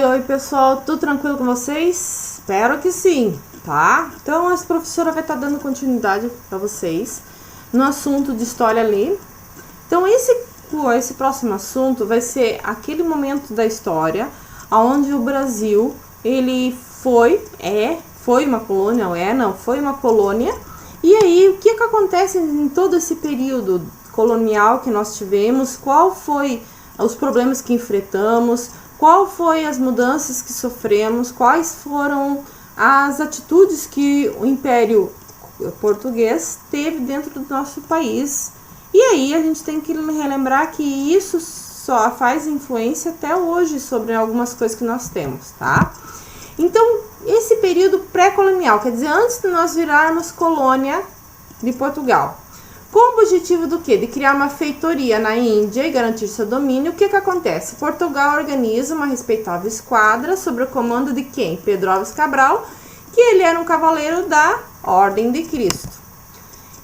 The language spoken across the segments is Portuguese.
Oi pessoal, tudo tranquilo com vocês? Espero que sim, tá? Então essa professora vai estar dando continuidade para vocês no assunto de história ali. Então esse próximo assunto vai ser aquele momento da história onde o Brasil, ele foi uma colônia, foi uma colônia. E aí, o que acontece em todo esse período colonial que nós tivemos? Qual foi os problemas que enfrentamos? Qual foi as mudanças que sofremos? Quais foram as atitudes que o Império Português teve dentro do nosso país? E aí a gente tem que relembrar que isso só faz influência até hoje sobre algumas coisas que nós temos, tá? Então, esse período pré-colonial, quer dizer, antes de nós virarmos colônia de Portugal, com o objetivo do quê? De criar uma feitoria na Índia e garantir seu domínio. O que acontece? Portugal organiza uma respeitável esquadra sob o comando de quem? Pedro Álvares Cabral, que ele era um cavaleiro da Ordem de Cristo.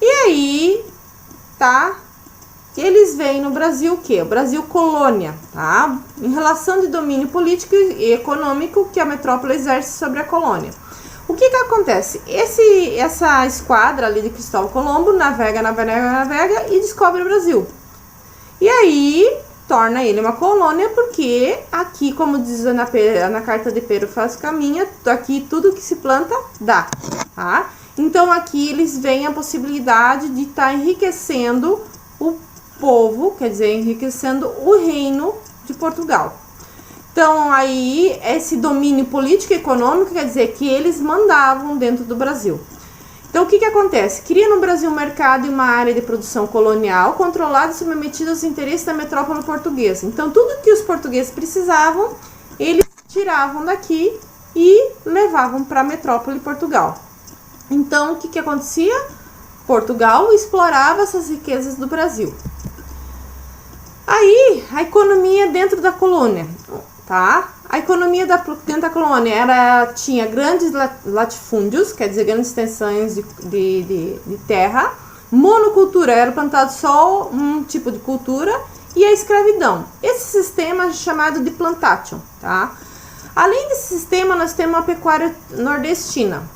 E aí, tá? Eles veem no Brasil o quê? O Brasil colônia, tá? Em relação de domínio político e econômico que a metrópole exerce sobre a colônia. O que acontece? Essa esquadra ali de Cristóvão Colombo navega e descobre o Brasil. E aí, torna ele uma colônia, porque aqui, como diz na carta de Pedro Faz Caminha, aqui tudo que se planta dá, tá? Então, aqui eles veem a possibilidade de estar enriquecendo o povo, quer dizer, enriquecendo o reino de Portugal. Então, aí, esse domínio político e econômico quer dizer que eles mandavam dentro do Brasil. Então, o que acontece? Cria no Brasil um mercado e uma área de produção colonial controlada e submetida aos interesses da metrópole portuguesa. Então, tudo que os portugueses precisavam, eles tiravam daqui e levavam para a metrópole Portugal. Então, o que acontecia? Portugal explorava essas riquezas do Brasil. Aí, a economia dentro da colônia, tá? A economia dentro da colônia tinha grandes latifúndios, quer dizer, grandes extensões de terra, monocultura, era plantado só um tipo de cultura, e a escravidão. Esse sistema é chamado de plantation, tá? Além desse sistema, nós temos uma pecuária nordestina.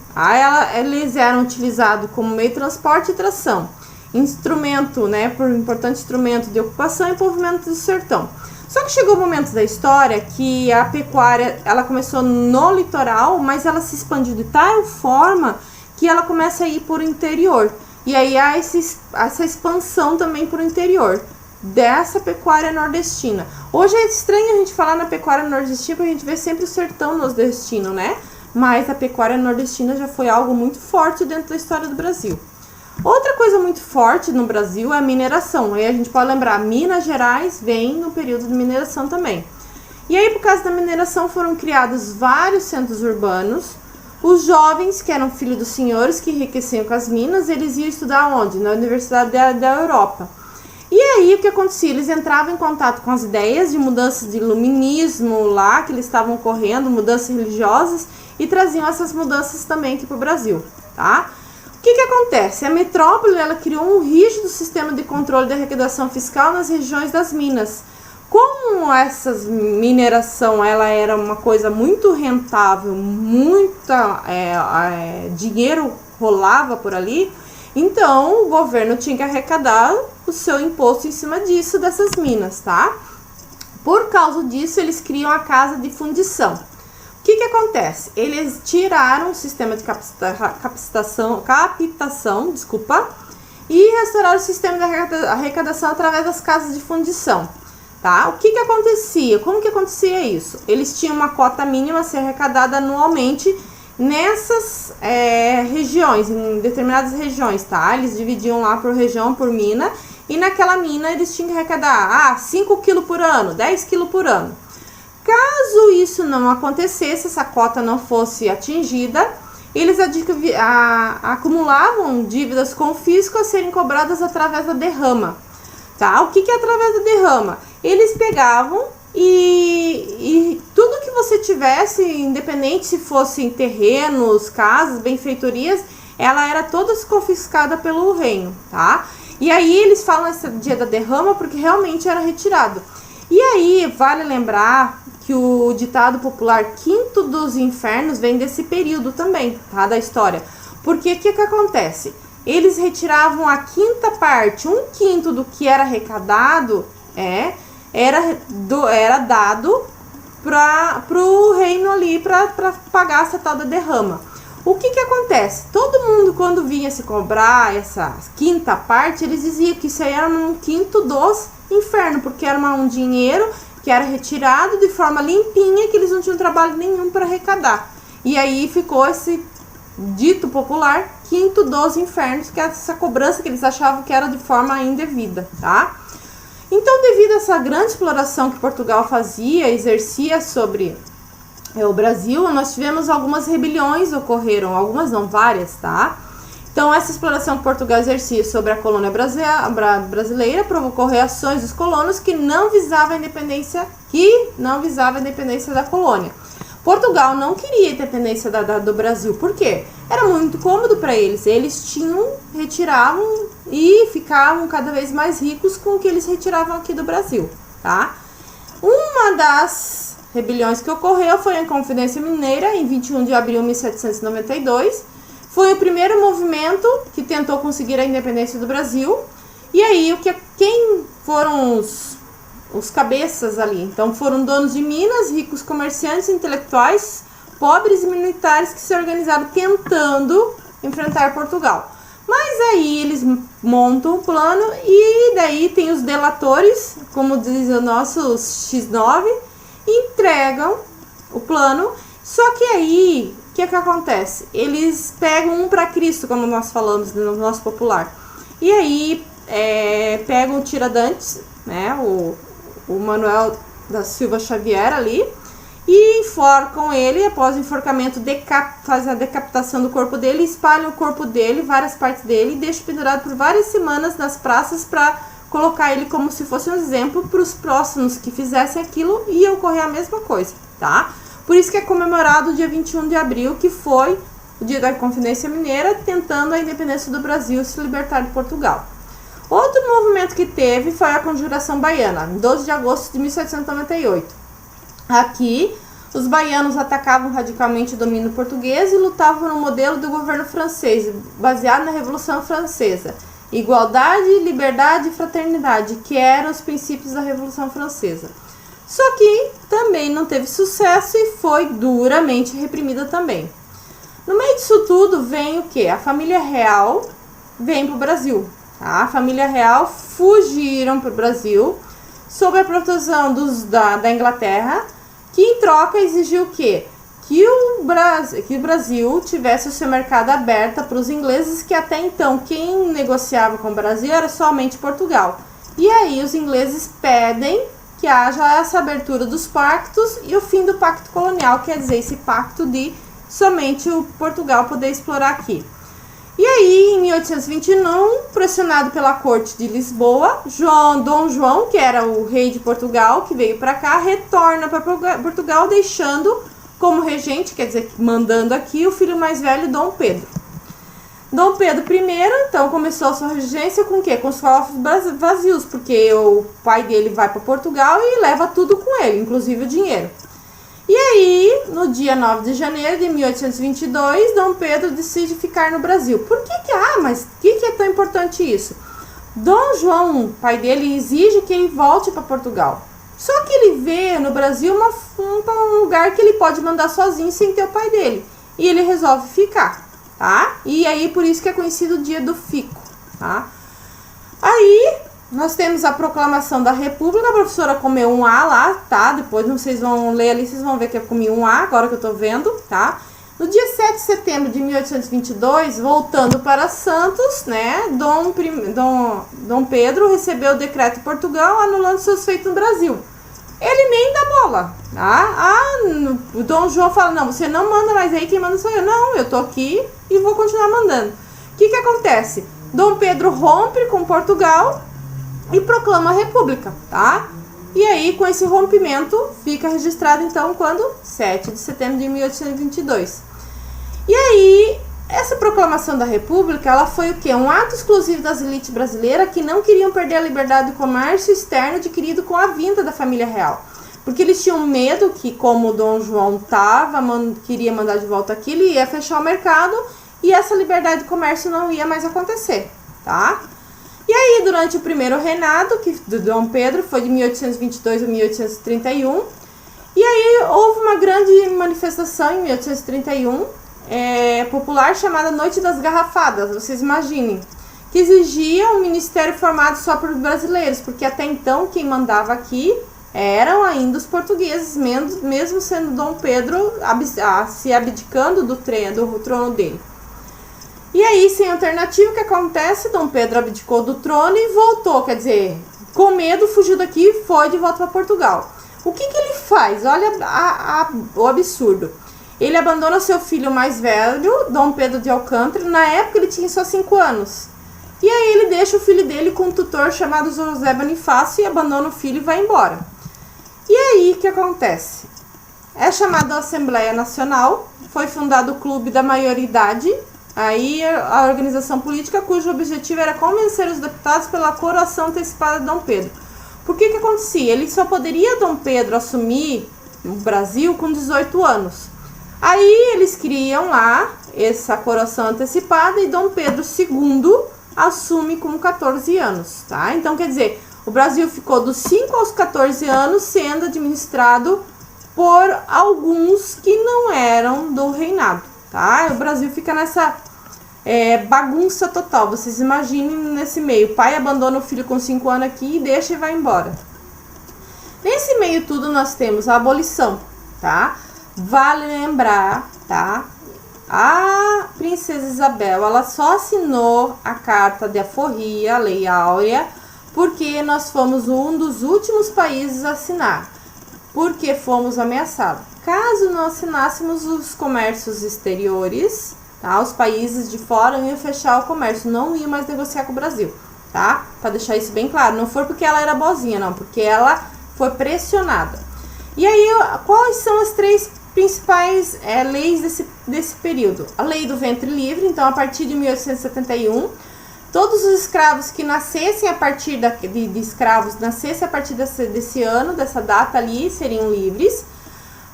Eles eram utilizados como meio de transporte e tração. Instrumento, né, por importante instrumento de ocupação e movimento do sertão. Só que chegou o momento da história que a pecuária, ela começou no litoral, mas ela se expandiu de tal forma que ela começa a ir por interior. E aí há essa expansão também por interior dessa pecuária nordestina. Hoje é estranho a gente falar na pecuária nordestina, porque a gente vê sempre o sertão nordestino, né? Mas a pecuária nordestina já foi algo muito forte dentro da história do Brasil. Outra coisa muito forte no Brasil é a mineração. Aí a gente pode lembrar, Minas Gerais vem no período de mineração também. E aí, por causa da mineração, foram criados vários centros urbanos. Os jovens, que eram filhos dos senhores que enriqueciam com as minas, eles iam estudar onde? Na Universidade da Europa. E aí, o que acontecia? Eles entravam em contato com as ideias de mudanças de iluminismo lá, que eles estavam ocorrendo, mudanças religiosas, e traziam essas mudanças também aqui para o Brasil, tá? O que acontece? A metrópole, ela criou um rígido sistema de controle da arrecadação fiscal nas regiões das minas. Como essa mineração ela era uma coisa muito rentável, dinheiro rolava por ali, então o governo tinha que arrecadar o seu imposto em cima disso, dessas minas, tá? Por causa disso, eles criam a casa de fundição. O que acontece? Eles tiraram o sistema de captação, e restauraram o sistema de arrecadação através das casas de fundição, tá? O que acontecia? Como que acontecia isso? Eles tinham uma cota mínima a ser arrecadada anualmente nessas regiões, em determinadas regiões, tá? Eles dividiam lá por região, por mina, e naquela mina eles tinham que arrecadar 5 quilos por ano, 10 quilos por ano. Caso isso não acontecesse, essa cota não fosse atingida, eles acumulavam dívidas com o fisco a serem cobradas através da derrama. Tá? O que é através da derrama? Eles pegavam e tudo que você tivesse, independente se fossem terrenos, casas, benfeitorias, ela era toda confiscada pelo reino. Tá? E aí eles falam esse dia da derrama porque realmente era retirado. E aí vale lembrar que o ditado popular quinto dos infernos vem desse período também, tá, da história. Porque o que acontece? Eles retiravam a quinta parte, um quinto do que era arrecadado, era dado pro reino ali, para pagar essa tal da derrama. O que acontece? Todo mundo, quando vinha se cobrar essa quinta parte, eles diziam que isso aí era um quinto dos infernos, porque era um dinheiro que era retirado de forma limpinha, que eles não tinham trabalho nenhum para arrecadar. E aí ficou esse dito popular quinto dos infernos, que é essa cobrança que eles achavam que era de forma indevida, tá? Então, devido a essa grande exploração que Portugal exercia sobre o Brasil, nós tivemos algumas rebeliões ocorreram, algumas não, várias, tá? Então, essa exploração que Portugal exercia sobre a colônia brasileira provocou reações dos colonos que não visavam a independência da colônia. Portugal não queria a independência do Brasil, por quê? Era muito cômodo para eles. Eles retiravam e ficavam cada vez mais ricos com o que eles retiravam aqui do Brasil, tá? Uma das rebeliões que ocorreu foi a Inconfidência Mineira, em 21 de abril de 1792. Foi o primeiro movimento que tentou conseguir a independência do Brasil. E aí, quem foram os cabeças ali? Então, foram donos de minas, ricos comerciantes, intelectuais, pobres e militares que se organizaram tentando enfrentar Portugal. Mas aí eles montam um plano e daí tem os delatores, como diz o nosso X9, entregam o plano. Só que aí, o que acontece? Eles pegam um para Cristo, como nós falamos no nosso popular. E aí pegam o Tiradentes, né, o Manuel da Silva Xavier ali, e enforcam ele. Após o enforcamento, fazem a decapitação do corpo dele, espalham o corpo dele, várias partes dele, e deixam pendurado por várias semanas nas praças para colocar ele como se fosse um exemplo para os próximos que fizessem aquilo, e ia ocorrer a mesma coisa, tá? Por isso que é comemorado o dia 21 de abril, que foi o dia da Inconfidência Mineira, tentando a independência do Brasil se libertar de Portugal. Outro movimento que teve foi a Conjuração Baiana, em 12 de agosto de 1798. Aqui, os baianos atacavam radicalmente o domínio português e lutavam no modelo do governo francês, baseado na Revolução Francesa. Igualdade, liberdade e fraternidade, que eram os princípios da Revolução Francesa. Só que também não teve sucesso e foi duramente reprimida também. No meio disso tudo vem o quê? A família real vem para o Brasil. Tá? A família real fugiram para o Brasil sob a proteção da Inglaterra, que em troca exigiu o quê? Que o Brasil tivesse o seu mercado aberto para os ingleses, que até então quem negociava com o Brasil era somente Portugal. E aí os ingleses pedem que haja essa abertura dos pactos e o fim do pacto colonial, quer dizer, esse pacto de somente o Portugal poder explorar aqui. E aí, em 1821, pressionado pela corte de Lisboa, Dom João, que era o rei de Portugal, que veio para cá, retorna para Portugal, deixando como regente, quer dizer, mandando aqui, o filho mais velho, Dom Pedro. Dom Pedro I, então, começou a sua regência com o quê? Com os cofres vazios, porque o pai dele vai para Portugal e leva tudo com ele, inclusive o dinheiro. E aí, no dia 9 de janeiro de 1822, Dom Pedro decide ficar no Brasil. Por mas o que é tão importante isso? Dom João, pai dele, exige que ele volte para Portugal. Só que ele vê no Brasil um lugar que ele pode mandar sozinho sem ter o pai dele. E ele resolve ficar, tá? E aí, por isso que é conhecido o dia do fico, tá? Aí, nós temos a proclamação da República. A professora comeu um A lá, tá? Depois vocês vão ler ali, vocês vão ver que eu comi um A, agora que eu tô vendo, tá? No dia 7 de setembro de 1822, voltando para Santos, né? Dom Pedro recebeu o decreto de Portugal anulando seus feitos no Brasil. Ele nem dá bola, tá? O Dom João fala, não, você não manda mais aí, quem manda sou eu. Não, eu tô aqui e vou continuar mandando. O que acontece? Dom Pedro rompe com Portugal e proclama a República, tá? E aí, com esse rompimento, fica registrado, então, quando? 7 de setembro de 1822. E aí, essa proclamação da República, ela foi o quê? Um ato exclusivo das elites brasileiras que não queriam perder a liberdade do comércio externo adquirido com a vinda da família real. Porque eles tinham medo que, como o Dom João queria mandar de volta aquilo, ia fechar o mercado e essa liberdade de comércio não ia mais acontecer, tá? E aí, durante o primeiro reinado, que do Dom Pedro, foi de 1822 a 1831, e aí houve uma grande manifestação em 1831, popular, chamada Noite das Garrafadas, vocês imaginem, que exigia um ministério formado só por brasileiros, porque até então quem mandava aqui eram ainda os portugueses, mesmo sendo Dom Pedro se abdicando do trono dele. E aí, sem alternativa, o que acontece? Dom Pedro abdicou do trono e voltou, quer dizer, com medo, fugiu daqui e foi de volta para Portugal. O que ele faz? Olha o absurdo. Ele abandona seu filho mais velho, Dom Pedro de Alcântara, na época ele tinha só 5 anos. E aí ele deixa o filho dele com um tutor chamado José Bonifácio e abandona o filho e vai embora. E aí, o que acontece? É chamada Assembleia Nacional, foi fundado o Clube da Maioridade, aí a organização política cujo objetivo era convencer os deputados pela coroação antecipada de Dom Pedro. Por que acontecia? Ele só poderia, Dom Pedro, assumir o Brasil com 18 anos. Aí eles criam lá essa coroação antecipada e Dom Pedro II assume com 14 anos, tá? Então, quer dizer, o Brasil ficou dos 5 aos 14 anos sendo administrado por alguns que não eram do reinado, tá? O Brasil fica nessa bagunça total. Vocês imaginem nesse meio. O pai abandona o filho com 5 anos aqui e deixa e vai embora. Nesse meio tudo nós temos a abolição, tá? Vale lembrar, tá? A princesa Isabel, ela só assinou a carta de aforria, a Lei Áurea, porque nós fomos um dos últimos países a assinar, porque fomos ameaçados. Caso não assinássemos, os comércios exteriores, tá? Os países de fora iam fechar o comércio, não iam mais negociar com o Brasil, tá? Para deixar isso bem claro, não foi porque ela era boazinha, não, porque ela foi pressionada. E aí, quais são as 3 principais leis desse período? A Lei do Ventre Livre, então a partir de 1871, todos os escravos que nascessem a partir de escravos, nascessem a partir desse ano, dessa data ali, seriam livres.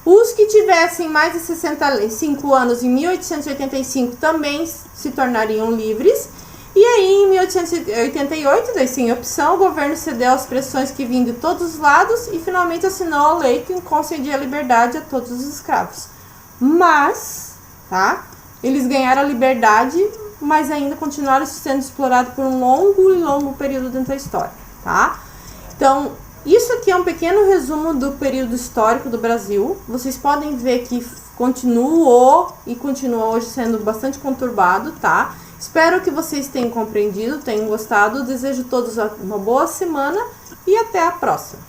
Os que tivessem mais de 65 anos em 1885 também se tornariam livres. E aí, em 1888, daí sem opção, o governo cedeu às pressões que vinham de todos os lados e finalmente assinou a lei que concedia a liberdade a todos os escravos. Mas, tá? Eles ganharam a liberdade, mas ainda continuaram sendo explorados por um longo período dentro da história, tá? Então, isso aqui é um pequeno resumo do período histórico do Brasil. Vocês podem ver que continuou e continua hoje sendo bastante conturbado, tá? Espero que vocês tenham compreendido, tenham gostado. Desejo a todos uma boa semana e até a próxima.